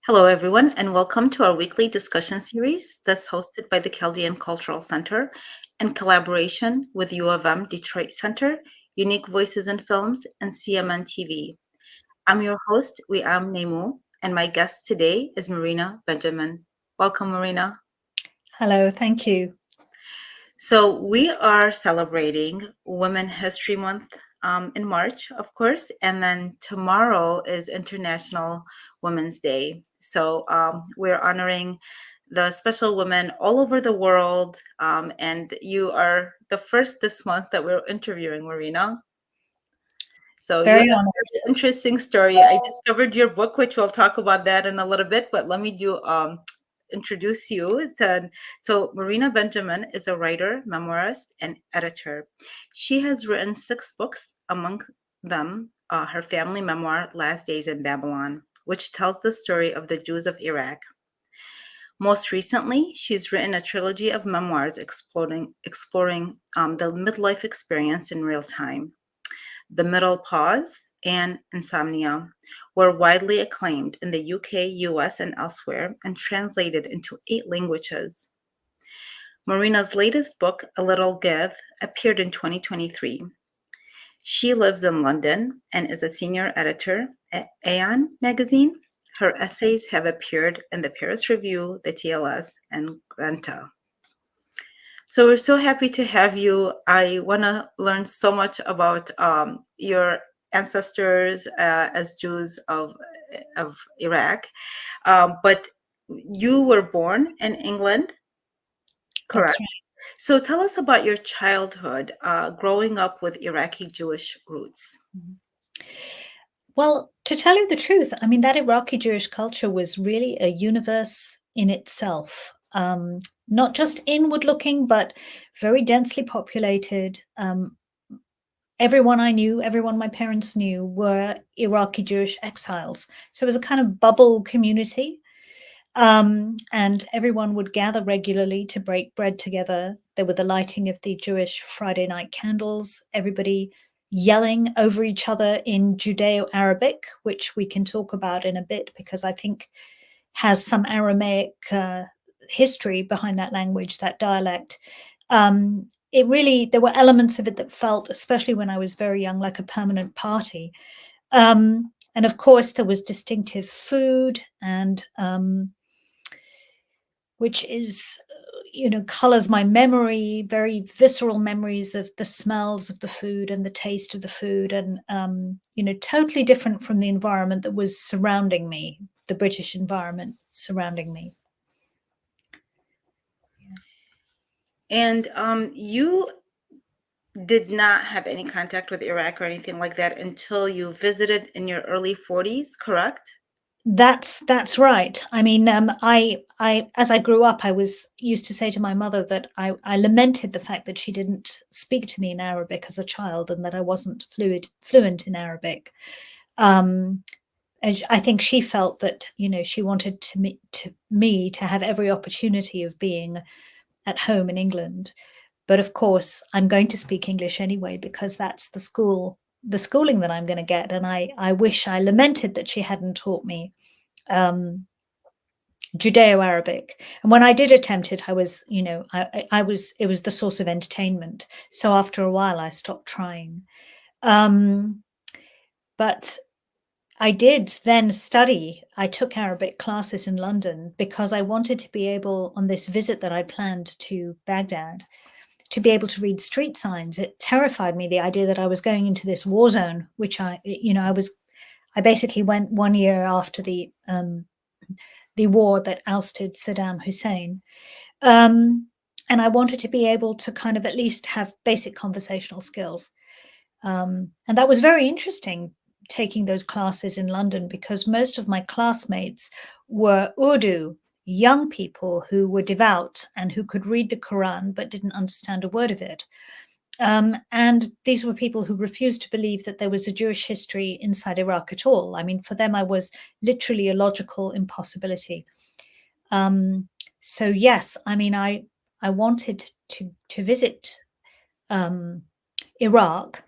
Hello, everyone, and welcome to our weekly discussion series that's hosted by the Chaldean Cultural Center in collaboration with U of M Detroit Center, Unique Voices in Films, and CMN TV. I'm your host, am Nemu, and my guest today is Marina Benjamin. Welcome, Marina. Hello, thank you. So, we are celebrating Women History Month in March, of course, and then tomorrow is International Women's Day. So, we're honoring the special women all over the world, and you are the first this month that we're interviewing, Marina. So you have Very a honored. very interesting story. I discovered your book, which we'll talk about that in a little bit, but let me do introduce you. So Marina Benjamin is a writer, memoirist, and editor. She has written 6 books, among them her family memoir, Last Days in Babylon, which tells the story of the Jews of Iraq. Most recently, she's written a trilogy of memoirs exploring the midlife experience in real time. The Middle Pause, and Insomnia were widely acclaimed in the UK, US, and elsewhere and translated into 8 languages. Marina's latest book, A Little Give, appeared in 2023. She lives in London and is a senior editor at Aeon magazine. Her essays have appeared in the Paris Review, the TLS, and Granta. So we're so happy to have you. I want to learn so much about your ancestors as Jews of Iraq. But you were born in England, correct? That's right. So tell us about your childhood, growing up with Iraqi Jewish roots. Well, to tell you the truth, I mean, that Iraqi Jewish culture was really a universe in itself. Not just inward looking, but very densely populated. Everyone I knew, everyone my parents knew, were Iraqi Jewish exiles. So it was a kind of bubble community. And everyone would gather regularly to break bread together. There were the lighting of the Jewish Friday night candles, everybody yelling over each other in Judeo Arabic, which we can talk about in a bit because I think has some Aramaic history behind that language, that dialect. It really, there were elements of it that felt, especially when I was very young, like a permanent party. And of course, there was distinctive food and which is colors my memory, very visceral memories of the smells of the food and the taste of the food, and totally different from the environment that was surrounding me, the British environment surrounding me. And you did not have any contact with Iraq or anything like that until you visited in your early 40s, correct? That's right. I mean, I as I grew up, I was used to say to my mother that I lamented the fact that she didn't speak to me in Arabic as a child, and that I wasn't fluent in Arabic. Um, and I think she felt that she wanted me to have every opportunity of being at home in England. But of course, I'm going to speak English anyway because that's the schooling that I'm going to get. And I wish, I lamented that she hadn't taught me um, Judeo-Arabic. And when I did attempt it, I was, it was the source of entertainment. So after a while, I stopped trying. But I did then study. I took Arabic classes in London because I wanted to be able, on this visit that I planned to Baghdad, to be able to read street signs. It terrified me, the idea that I was going into this war zone, which I basically went 1 year after the war that ousted Saddam Hussein. And I wanted to be able to kind of at least have basic conversational skills. And that was very interesting, taking those classes in London, because most of my classmates were Urdu, young people who were devout and who could read the Quran but didn't understand a word of it. And these were people who refused to believe that there was a Jewish history inside Iraq at all. I mean, for them, I was literally a logical impossibility. So yes, I mean, I wanted to visit Iraq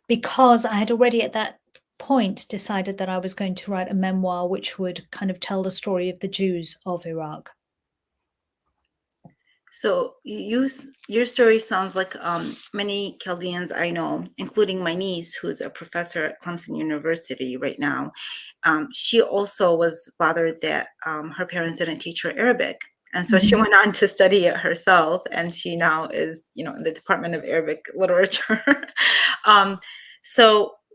because I had already at that point, decided that I was going to write a memoir which would kind of tell the story of the Jews of Iraq. So your story sounds like many Chaldeans I know, including my niece, who's a professor at Clemson University right now. She also was bothered that her parents didn't teach her Arabic. And so she Mhm. went on to study it herself, and she now is, in the Department of Arabic Literature. um,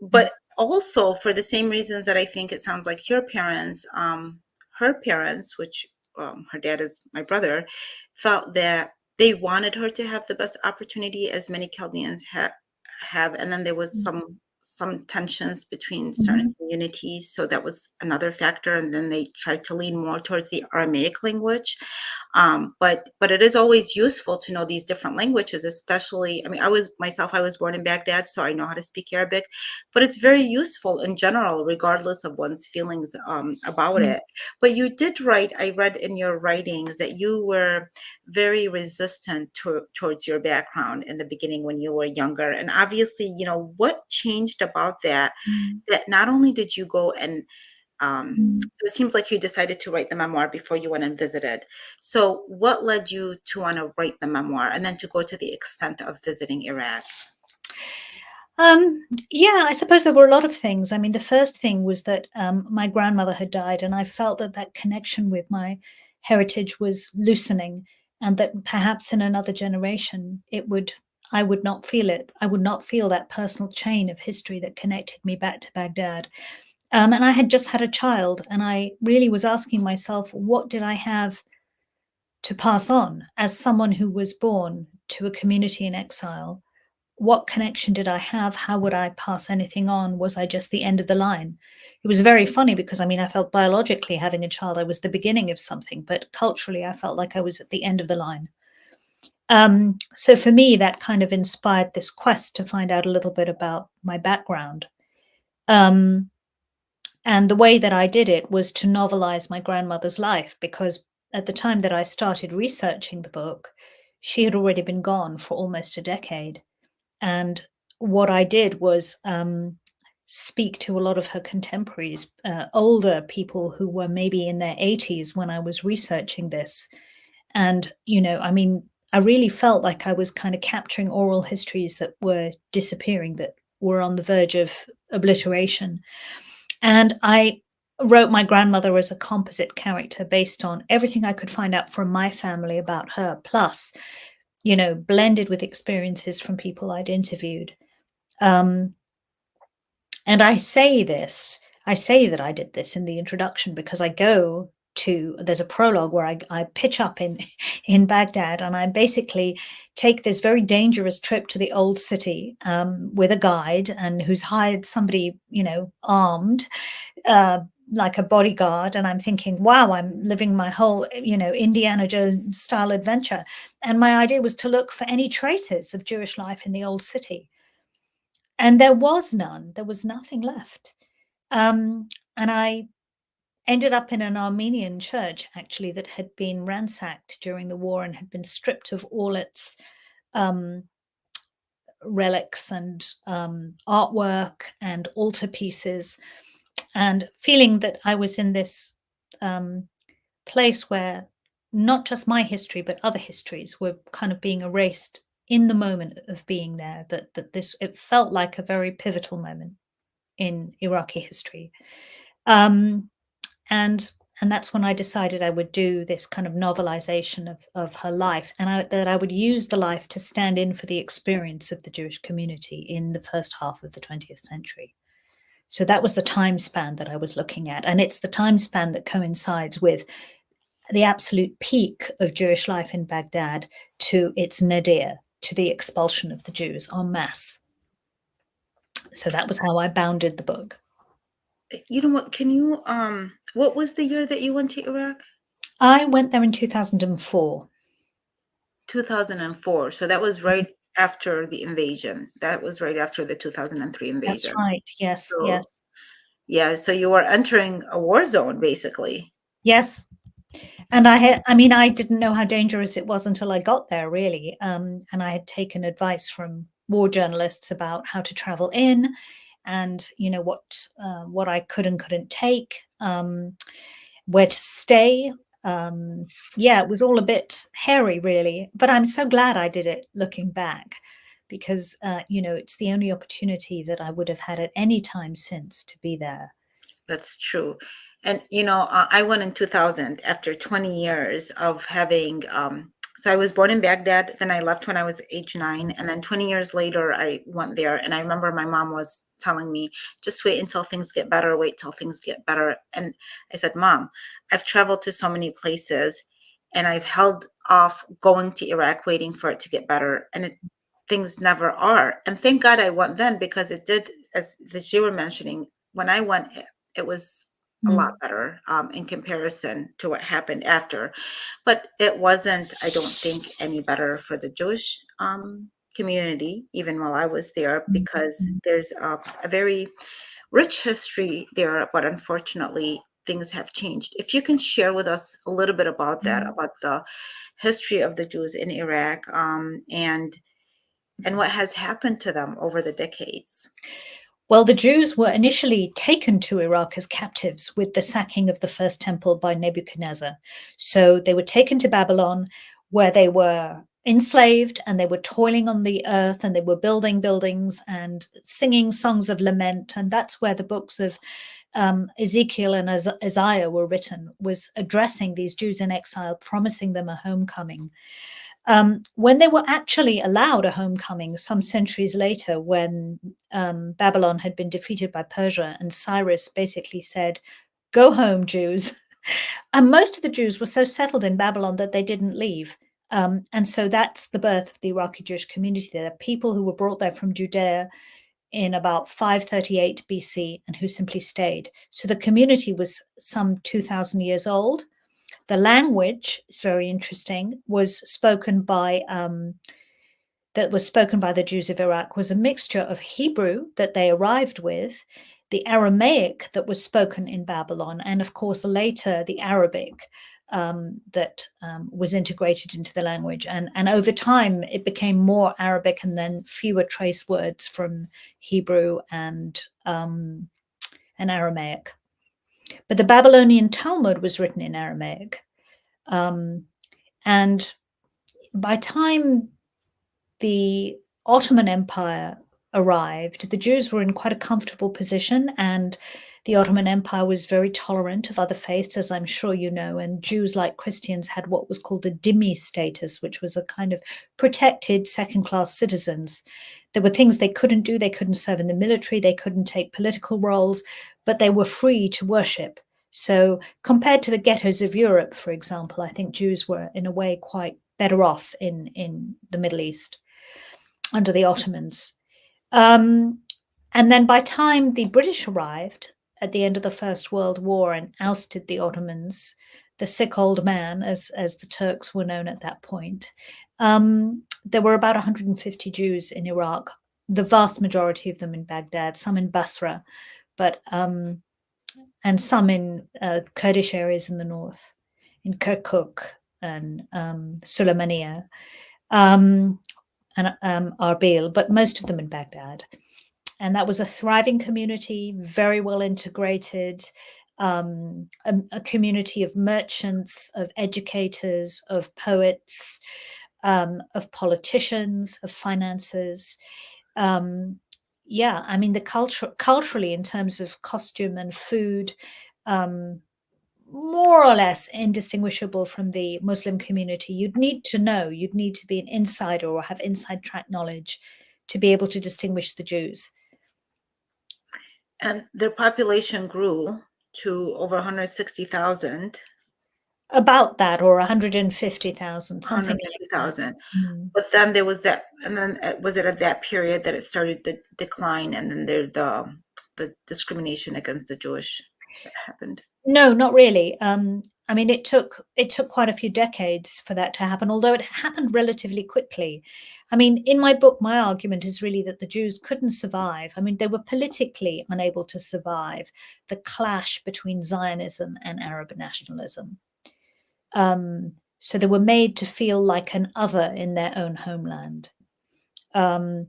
but also for the same reasons that I think it sounds like your parents, her parents, which her dad is my brother, felt that they wanted her to have the best opportunity, as many Chaldeans have, and then there was some tensions between certain Mhm. communities, so that was another factor. And then they tried to lean more towards the Aramaic language, but it is always useful to know these different languages, especially. I mean, I was born in Baghdad, so I know how to speak Arabic, but it's very useful in general, regardless of one's feelings about Mhm. it. But you did write, I read in your writings that you were very resistant towards your background in the beginning when you were younger. And obviously, what changed about that, Mhm. that not only did you go and Mhm. so it seems like you decided to write the memoir before you went and visited. So what led you to want to write the memoir and then to go to the extent of visiting Iraq? Yeah, I suppose there were a lot of things. I mean, the first thing was that my grandmother had died, and I felt that that connection with my heritage was loosening, and that perhaps in another generation, I would not feel it. I would not feel that personal chain of history that connected me back to Baghdad. And I had just had a child, and I really was asking myself, what did I have to pass on as someone who was born to a community in exile? What connection did I have? How would I pass anything on? Was I just the end of the line? It was very funny because I mean, I felt biologically having a child, I was the beginning of something, but culturally, I felt like I was at the end of the line. So for me, that kind of inspired this quest to find out a little bit about my background. Um, and the way that I did it was to novelize my grandmother's life because at the time that I started researching the book, she had already been gone for almost a decade. And what I did was speak to a lot of her contemporaries, older people who were maybe in their 80s when I was researching this. And, I mean, I really felt like I was kind of capturing oral histories that were disappearing, that were on the verge of obliteration. And I wrote my grandmother as a composite character based on everything I could find out from my family about her, plus, blended with experiences from people I'd interviewed. Um, and I say that I did this in the introduction because there's a prologue where I pitch up in in Baghdad, and I basically take this very dangerous trip to the old city with a guide and who's hired somebody, armed, uh, like a bodyguard. And I'm thinking, wow, I'm living my whole, Indiana Jones style adventure. And my idea was to look for any traces of Jewish life in the old city, and there was none. There was nothing left. And I ended up in an Armenian church, actually, that had been ransacked during the war and had been stripped of all its um, relics and artwork and altar pieces, and feeling that I was in this um, place where not just my history, but other histories were kind of being erased in the moment of being there. It felt like a very pivotal moment in Iraqi history. Um, and and that's when I decided I would do this kind of novelization of her life, and that I would use the life to stand in for the experience of the Jewish community in the first half of the 20th century. So that was the time span that I was looking at, and it's the time span that coincides with the absolute peak of Jewish life in Baghdad to its nadir, to the expulsion of the Jews en masse. So that was how I bounded the book. You know what? What was the year that you went to Iraq? I went there in 2004. 2004. So that was right after the invasion. That was right after the 2003 That's invasion. right. Yes, So, yes, yeah, so you were entering a war zone basically. yes. And I mean, I didn't know how dangerous it was until I got there, really. And I had taken advice from war journalists about how to travel in and what I could and couldn't take, where to stay. Yeah, it was all a bit hairy, really. But I'm so glad I did it looking back, because it's the only opportunity that I would have had at any time since to be there. That's true. And I went in 2000 after 20 years of having so I was born in Baghdad, then I left when I was age 9, and then 20 years later I went there, and I remember my mom was telling me, just wait until things get better, wait till things get better. And I said, Mom, I've traveled to so many places and I've held off going to Iraq waiting for it to get better, and things never are. And thank God I went then, because it did, as you were mentioning, when I went, it was a lot Mm. better in comparison to what happened after. But it wasn't, I don't think, any better for the Jewish community, even while I was there, Mm. because Mm. there's a very rich history there, but unfortunately, things have changed. If you can share with us a little bit about that, Mm. about the history of the Jews in Iraq, and what has happened to them over the decades. Well, the Jews were initially taken to Iraq as captives with the sacking of the first temple by Nebuchadnezzar. So they were taken to Babylon, where they were enslaved, and they were toiling on the earth, and they were building buildings and singing songs of lament. And that's where the books of Ezekiel and Isaiah were written, was addressing these Jews in exile, promising them a homecoming. When they were actually allowed a homecoming some centuries later, when Babylon had been defeated by Persia, and Cyrus basically said, "Go home, Jews." And most of the Jews were so settled in Babylon that they didn't leave. And so that's the birth of the Iraqi Jewish community. There are people who were brought there from Judea in about 538 BC and who simply stayed. So the community was some 2,000 years old. The language is very interesting. That was spoken by the Jews of Iraq was a mixture of Hebrew that they arrived with, the Aramaic that was spoken in Babylon, and of course later the Arabic that was integrated into the language. And over time, it became more Arabic and then fewer trace words from Hebrew and Aramaic. But the Babylonian Talmud was written in Aramaic. Um, and by time the Ottoman Empire arrived, the Jews were in quite a comfortable position, and the Ottoman Empire was very tolerant of other faiths, as I'm sure you know. And Jews, like Christians, had what was called a dhimmi status, which was a kind of protected second-class citizens. There were things they couldn't do. They couldn't serve in the military. They couldn't take political roles, but they were free to worship. So compared to the ghettos of Europe, for example, I think Jews were in a way quite better off in the Middle East under the Ottomans. Um, and then by time the British arrived at the end of the First World War and ousted the Ottomans, the sick old man, as the Turks were known at that point, there were about 150 Jews in Iraq, the vast majority of them in Baghdad, some in Basra, but and some in Kurdish areas in the north, in Kirkuk and Sulaymaniyah. And Arbil, but most of them in Baghdad. And that was a thriving community, very well integrated, a community of merchants, of educators, of poets, of politicians, of financiers. Yeah, I mean, culturally, in terms of costume and food, um, more or less indistinguishable from the Muslim community. You'd need to be an insider or have inside track knowledge to be able to distinguish the Jews. And their population grew to over 160,000. About that, or 150,000, something like that. 150,000. Mm. But then there was that, and then was it at that period that it started the decline, and then the discrimination against the Jewish that happened? No, not really. I mean, it took quite a few decades for that to happen, although it happened relatively quickly. I mean, in my book, my argument is really that the Jews couldn't survive. I mean, they were politically unable to survive the clash between Zionism and Arab nationalism. So they were made to feel like an other in their own homeland. Um,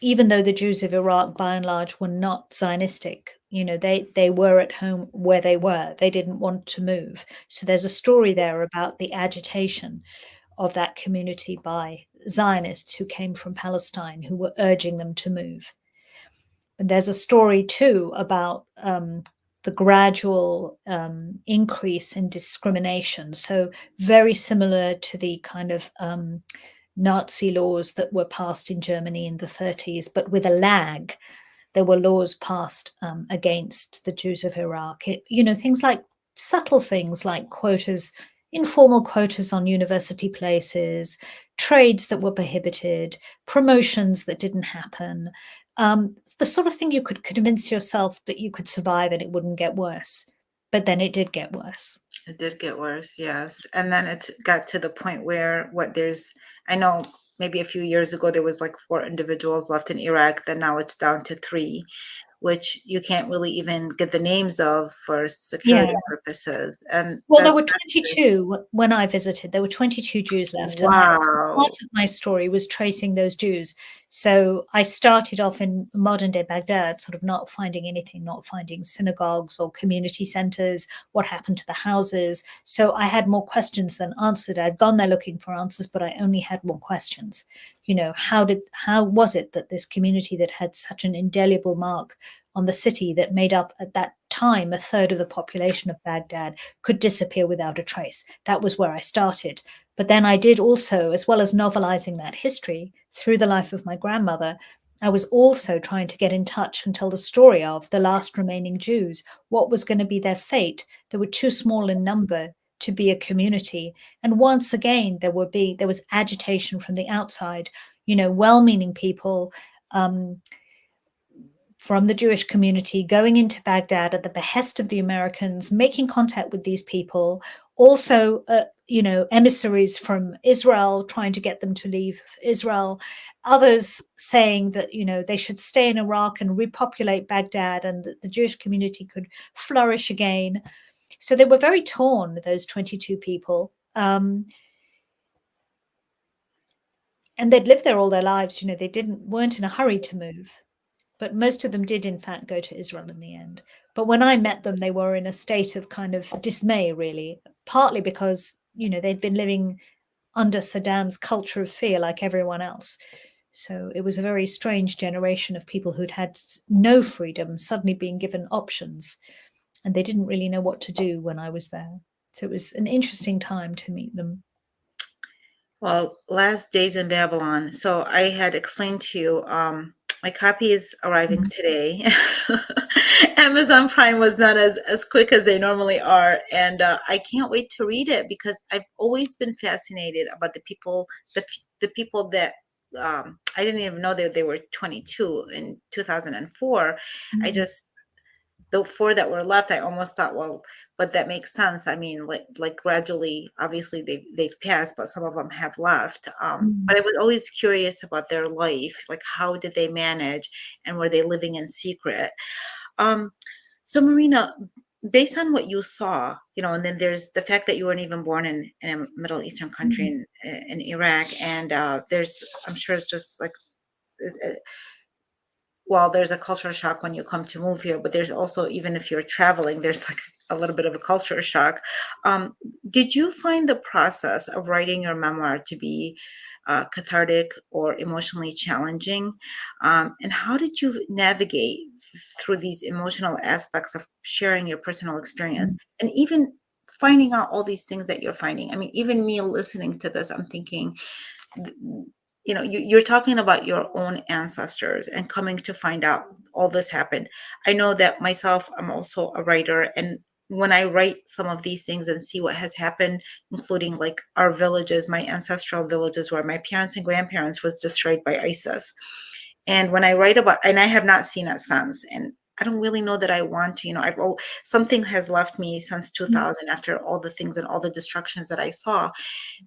even though the Jews of Iraq, by and large, were not Zionistic, they were at home where they were. They didn't want to move. So there's a story there about the agitation of that community by Zionists who came from Palestine, who were urging them to move. And there's a story too about the gradual increase in discrimination. So very similar to the kind of Nazi laws that were passed in Germany in the 30s, but with a lag. There were laws passed against the Jews of Iraq. Things like subtle things like quotas, informal quotas on university places, trades that were prohibited, promotions that didn't happen. The sort of thing you could convince yourself that you could survive and it wouldn't get worse. But then it did get worse. It did get worse, yes. And then it got to the point where I know maybe a few years ago there was like 4 individuals left in Iraq, then now it's down to three, which you can't really even get the names of for Yeah. security purposes. And Well, there that's were actually, 22 when I visited. There were 22 Jews left, and that was part wow. of my story was tracing those Jews. So I started off in modern day Baghdad, sort of not finding anything, not finding synagogues or community centers, what happened to the houses. So I had more questions than answered. I'd gone there looking for answers, but I only had more questions. How was it that this community that had such an indelible mark on the city that made up at that time a third of the population of Baghdad could disappear without a trace? That was where I started. But then I did also, as well as novelizing that history through the life of my grandmother, I was also trying to get in touch and tell the story of the last remaining Jews. What was going to be their fate? They were too small in number to be a community. And once again, there was agitation from the outside, well-meaning people from the Jewish community going into Baghdad at the behest of the Americans, making contact with these people, also, emissaries from Israel trying to get them to leave Israel, others saying that, they should stay in Iraq and repopulate Baghdad and that the Jewish community could flourish again. So they were very torn, those 22 people. And they'd lived there all their lives, they weren't in a hurry to move. But most of them did, in fact, go to Israel in the end. But when I met them, they were in a state of kind of dismay, really, partly because, they'd been living under Saddam's culture of fear like everyone else. So it was a very strange generation of people who'd had no freedom, suddenly being given options. And they didn't really know what to do when I was there. So it was an interesting time to meet them. Well, Last Days in Babylon. So I had explained to you, my copy is arriving Mm. today. Amazon Prime was not as quick as they normally are, and I can't wait to read it because I've always been fascinated about the people that I didn't even know that they were 22 in 2004. I Mm. just the four that were left, I almost thought, well, but that makes sense. I mean, like gradually, obviously they've passed, but some of them have left. Mm. But I was always curious about their life, like how did they manage, and were they living in secret? Um, so Marina, based on what you saw, and then there's the fact that you weren't even born in a Middle Eastern country Mm. in Iraq, and I'm sure it's just like well, there's a culture shock when you come to move here, but there's also, even if you're traveling, there's like a little bit of a culture shock. Um, did you find the process of writing your memoir to be cathartic or emotionally challenging? And how did you navigate through these emotional aspects of sharing your personal experience Mm. and even finding out all these things that you're finding? I mean, even me listening to this, I'm thinking, you're talking about your own ancestors and coming to find out all this happened. I know that myself, I'm also a writer, and when I write some of these things and see what has happened, including like our villages, my ancestral villages where my parents and grandparents was destroyed by ISIS, and when I write about, and I have not seen it since, and I don't really know that I want to, something has left me since Mm. 2000 after all the things and all the destructions that I saw.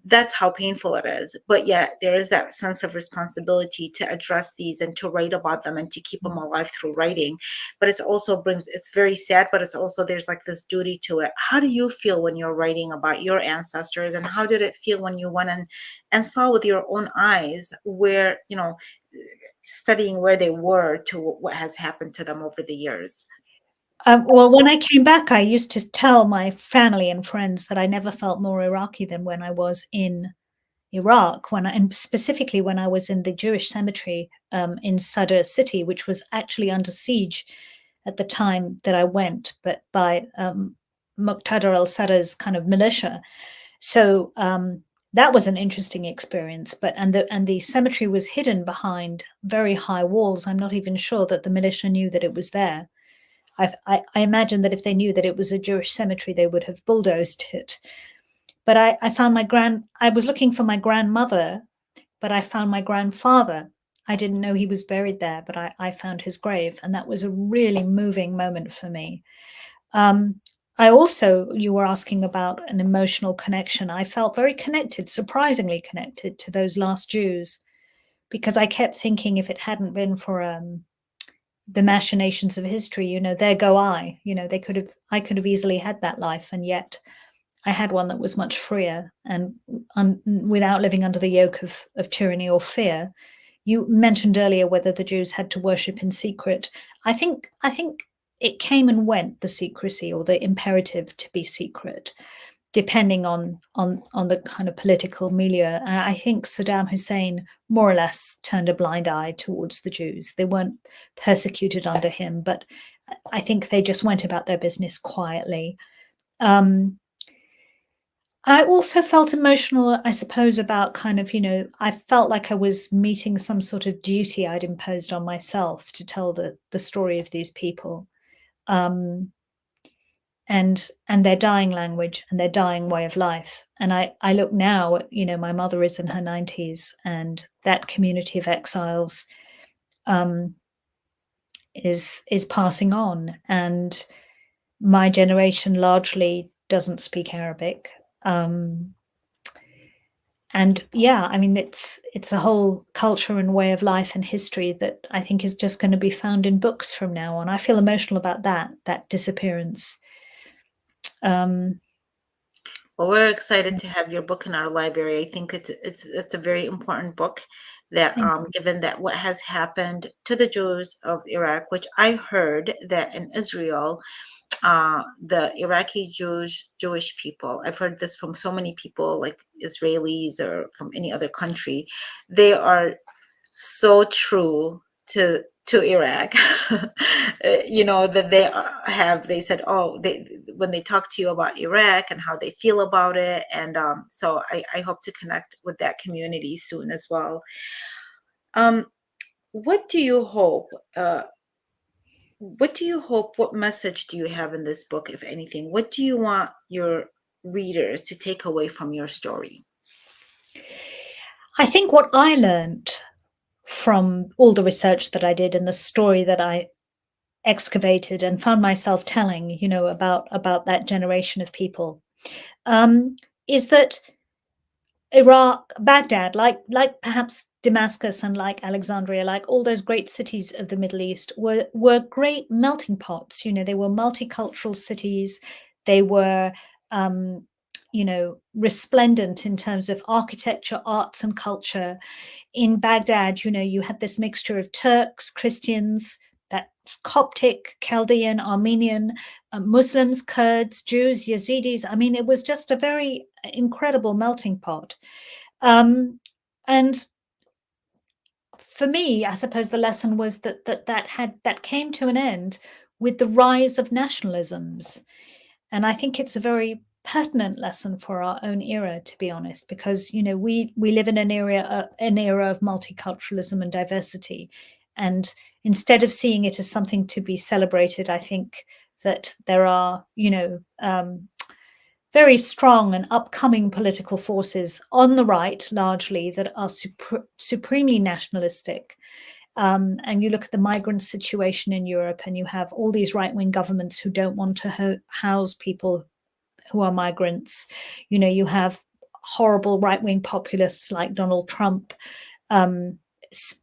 That's how painful it is. But yet there is that sense of responsibility to address these and to write about them and to keep them alive through writing. But it's very sad, but it's also, there's like this duty to it. How do you feel when you're writing about your ancestors, and how did it feel when you went and saw with your own eyes where, studying where they were to what has happened to them over the years? Well, when I came back, I used to tell my family and friends that I never felt more Iraqi than when I was in Iraq, and specifically when I was in the Jewish cemetery in Sadr city, which was actually under siege at the time that I went, but by Muqtada al-Sadr's kind of militia. So that was an interesting experience. But and the cemetery was hidden behind very high walls. I'm not even sure that the militia knew that it was there. I imagine that if they knew that it was a Jewish cemetery, they would have bulldozed it. But I found I was looking for my grandmother, but I found my grandfather. I didn't know he was buried there, but I found his grave. And that was a really moving moment for me. I also, you were asking about an emotional connection. I felt very connected, surprisingly connected to those last Jews, because I kept thinking if it hadn't been for the machinations of history, there go I. I could have easily had that life, and yet I had one that was much freer and without living under the yoke of tyranny or fear. You mentioned earlier whether the Jews had to worship in secret. I think it came and went, the secrecy or the imperative to be secret, depending on the kind of political milieu. I think Saddam Hussein more or less turned a blind eye towards the Jews. They weren't persecuted under him, but I think they just went about their business quietly. I also felt emotional, I suppose, about kind of, I felt like I was meeting some sort of duty I'd imposed on myself to tell the story of these people. Um, and their dying language and their dying way of life. And I look now at, my mother is in her 90s, and that community of exiles um, is passing on. And my generation largely doesn't speak Arabic. And yeah, I mean, it's a whole culture and way of life and history that I think is just going to be found in books from now on. I feel emotional about that disappearance. Um, Well, we're excited to have your book in our library. I think it's a very important book that, Thank given that what has happened to the Jews of Iraq, which I heard that in Israel, the Iraqi Jewish people, I've heard this from so many people, like Israelis or from any other country, they are so true to Iraq. That they said, oh, they when they talk to you about Iraq and how they feel about it. And so I hope to connect with that community soon as well. Um, what do you hope? What message do you have in this book, if anything? What do you want your readers to take away from your story? I think what I learned from all the research that I did and the story that I excavated and found myself telling, about that generation of people, um, is that Iraq, Baghdad, like perhaps Damascus and like Alexandria, like all those great cities of the Middle East, were great melting pots. They were multicultural cities. They were, resplendent in terms of architecture, arts, and culture. In Baghdad, you had this mixture of Turks, Christians, that's Coptic, Chaldean, Armenian, Muslims, Kurds, Jews, Yazidis. I mean, it was just a very incredible melting pot. And for me, I suppose the lesson was that came to an end with the rise of nationalisms. And I think it's a very pertinent lesson for our own era, to be honest, because we live in an era of multiculturalism and diversity, and instead of seeing it as something to be celebrated, I think that there are very strong and upcoming political forces on the right, largely, that are supremely nationalistic. And you look at the migrant situation in Europe, and you have all these right-wing governments who don't want to house people who are migrants. You have horrible right-wing populists like Donald Trump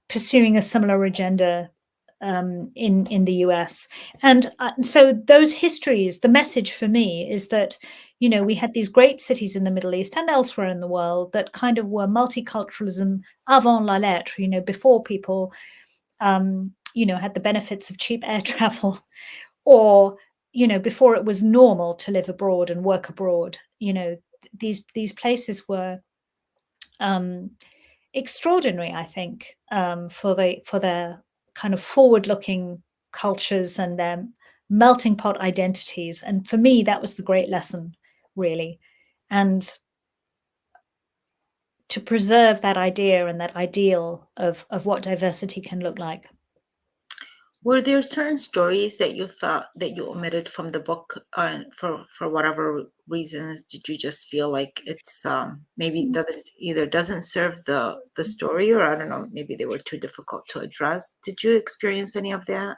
pursuing a similar agenda in the US. And so those histories, the message for me is that, you know, we had these great cities in the Middle East and elsewhere in the world that kind of were multiculturalism avant la lettre, you know, before people, you know, had the benefits of cheap air travel, or, you know, before it was normal to live abroad and work abroad. You know, these places were um, extraordinary, I think, for their kind of forward-looking cultures and their melting pot identities. And for me, that was the great lesson, really. And to preserve that idea and that ideal of what diversity can look like. Were there certain stories that you felt that you omitted from the book, for whatever reasons? Did you just feel like it's maybe doesn't either doesn't serve the story, or I don't know, maybe they were too difficult to address? Did you experience any of that?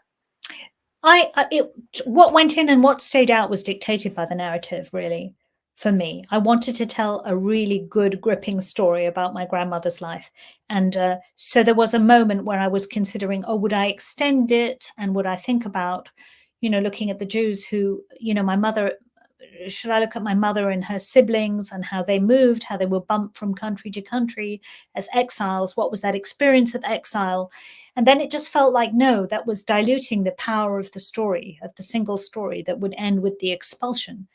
What went in and what stayed out was dictated by the narrative, really, for me. I wanted to tell a really good, gripping story about my grandmother's life. And so there was a moment where I was considering, oh, would I extend it? And would I think about, you know, looking at the Jews who, you know, my mother, should I look at my mother and her siblings and how they moved, how they were bumped from country to country as exiles? What was that experience of exile? And then it just felt like, no, that was diluting the power of the story, of the single story that would end with the expulsion.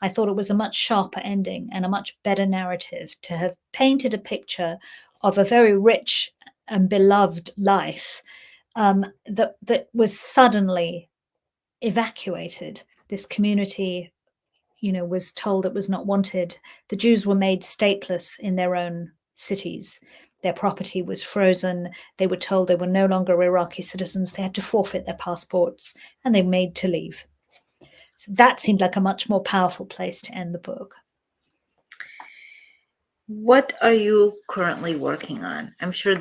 I thought it was a much sharper ending and a much better narrative to have painted a picture of a very rich and beloved life that was suddenly evacuated. This community, you know, was told it was not wanted. The Jews were made stateless in their own cities. Their property was frozen. They were told they were no longer Iraqi citizens. They had to forfeit their passports, and they were made to leave. So that seemed like a much more powerful place to end the book. What are you currently working on? I'm sure is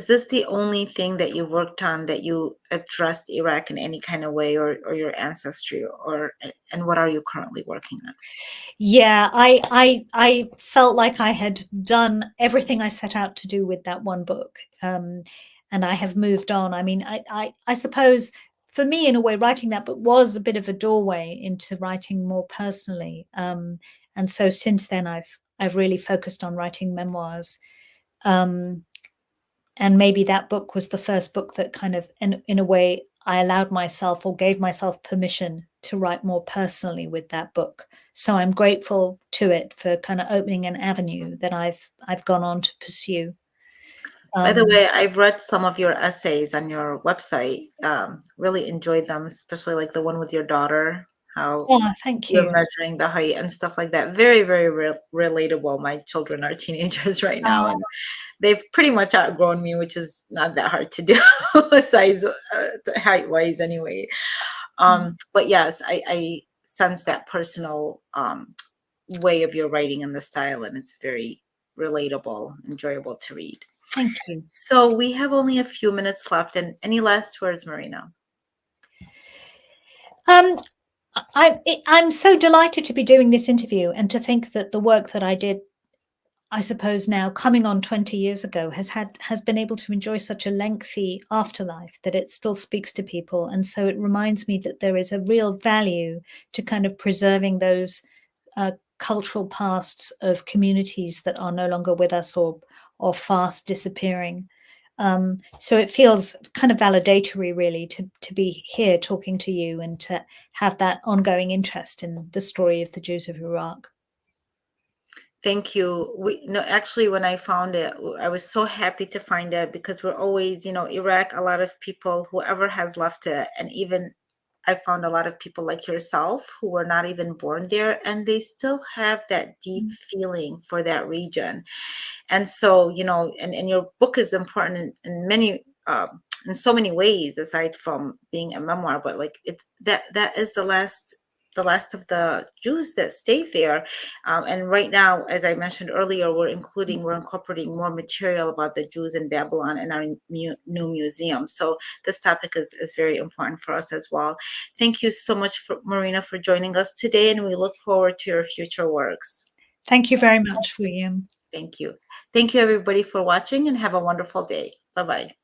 this the only thing that you've worked on that you addressed Iraq in any kind of way, or your ancestry, or and what are you currently working on? Yeah, I felt like I had done everything I set out to do with that one book, and I have moved on. I mean, I suppose for me, in a way, writing that book was a bit of a doorway into writing more personally. And so since then, I've really focused on writing memoirs. Um, and maybe that book was the first book that kind of, in a way, I allowed myself or gave myself permission to write more personally with that book. So I'm grateful to it for kind of opening an avenue that I've gone on to pursue. By the Um, way, I've read some of your essays on your website. Really enjoyed them, especially like the one with your daughter, how oh, thank you're you. measuring the height and stuff like that. Very, very relatable. My children are teenagers right now, and they've pretty much outgrown me, which is not that hard to do, size, height wise, anyway. But yes, I sense that personal way of your writing and the style, and it's very relatable, enjoyable to read. Thank you. So we have only a few minutes left, and any last words, Marina? Um, I'm so delighted to be doing this interview and to think that the work that I did, I suppose now coming on 20 years ago, has been able to enjoy such a lengthy afterlife that it still speaks to people. And so it reminds me that there is a real value to kind of preserving those cultural pasts of communities that are no longer with us or fast disappearing. So it feels kind of validatory, really, to be here talking to you and to have that ongoing interest in the story of the Jews of Iraq. Thank you. We no, actually, when I found it, I was so happy to find it because we're always, Iraq, a lot of people, whoever has left it, and even I found a lot of people like yourself who were not even born there, and they still have that deep feeling for that region. And so, and your book is important in many, in so many ways, aside from being a memoir, but like it's that is the last of the Jews that stayed there. And right now, as I mentioned earlier, we're incorporating more material about the Jews in Babylon in our new museum. So this topic is very important for us as well. Thank you so much, Marina, for joining us today, and we look forward to your future works. Thank you very much, William. Thank you. Thank you, everybody, for watching, and have a wonderful day. Bye-bye.